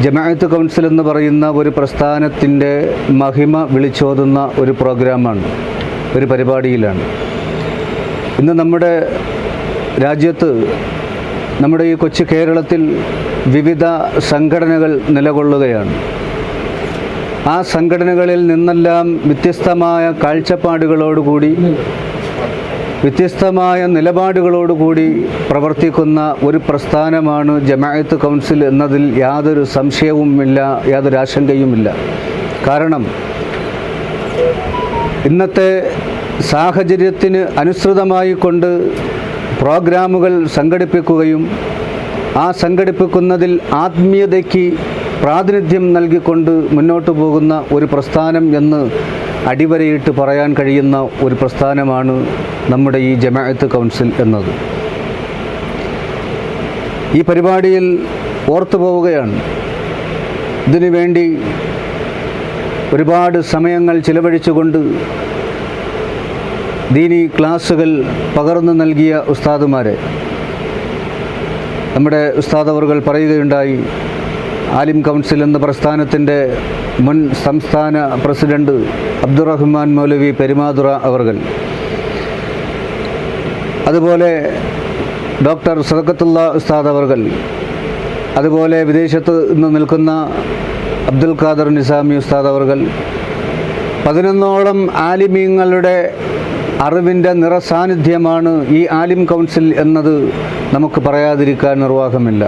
ജമാഅത്ത് council എന്ന് പറയുന്ന ഒരു പ്രസ്ഥാനത്തിൻ്റെ മഹിമ വിളിച്ചോതുന്ന ഒരു പ്രോഗ്രാമാണ്, ഒരു പരിപാടിയിലാണ്. ഇന്ന് നമ്മുടെ രാജ്യത്ത്, നമ്മുടെ ഈ കൊച്ചു കേരളത്തിൽ വിവിധ സംഘടനകൾ നിലകൊള്ളുകയാണ്. ആ സംഘടനകളിൽ നിന്നെല്ലാം വ്യത്യസ്തമായ കാഴ്ചപ്പാടുകളോടുകൂടി, വ്യത്യസ്തമായ നിലപാടുകളോടുകൂടി പ്രവർത്തിക്കുന്ന ഒരു പ്രസ്ഥാനമാണ് ജമാഅത്ത് കൗൺസിൽ എന്നതിൽ യാതൊരു സംശയവുമില്ല, യാതൊരു ആശങ്കയുമില്ല. കാരണം ഇന്നത്തെ സാഹചര്യത്തിന് അനുസൃതമായി കൊണ്ട് പ്രോഗ്രാമുകൾ സംഘടിപ്പിക്കുകയും ആ സംഘടിപ്പിക്കുന്നതിൽ ആത്മീയതയ്ക്ക് പ്രാതിനിധ്യം നൽകിക്കൊണ്ട് മുന്നോട്ട് പോകുന്ന ഒരു പ്രസ്ഥാനം എന്ന് അടിവരയിട്ട് പറയാൻ കഴിയുന്ന ഒരു പ്രസ്ഥാനമാണ് നമ്മുടെ ഈ ജമാഅത്ത് കൗൺസിൽ എന്നത്. ഈ പരിപാടിയിൽ ഓർത്തു പോവുകയാണ്, ഇതിനു വേണ്ടി ഒരുപാട് സമയങ്ങൾ ചിലവഴിച്ചുകൊണ്ട് ദീനി ക്ലാസുകൾ പകർന്നു നൽകിയ ഉസ്താദുമാരെ. നമ്മുടെ ഉസ്താദ് അവർകൾ പറയുകയുണ്ടായി, ആലിം കൗൺസിൽ എന്ന പ്രസ്ഥാനത്തിൻ്റെ മുൻ സംസ്ഥാന പ്രസിഡന്റ് അബ്ദുറഹ്മാൻ മൗലവി പെരുമാതുറ അവർകൾ, അതുപോലെ ഡോക്ടർ സദഖത്തുള്ള ഉസ്താദ് അവർകൾ, അതുപോലെ വിദേശത്ത് നിന്ന് നിൽക്കുന്ന അബ്ദുൽ ഖാദർ നിസാമി ഉസ്താദ് അവർകൾ, 11ഓളം ആലിമീങ്ങളുടെ അറിവിൻ്റെ നിറസാന്നിധ്യമാണ് ഈ ആലിം കൗൺസിൽ എന്നത് നമുക്ക് പറയാതിരിക്കാൻ നിർവാഹമില്ല.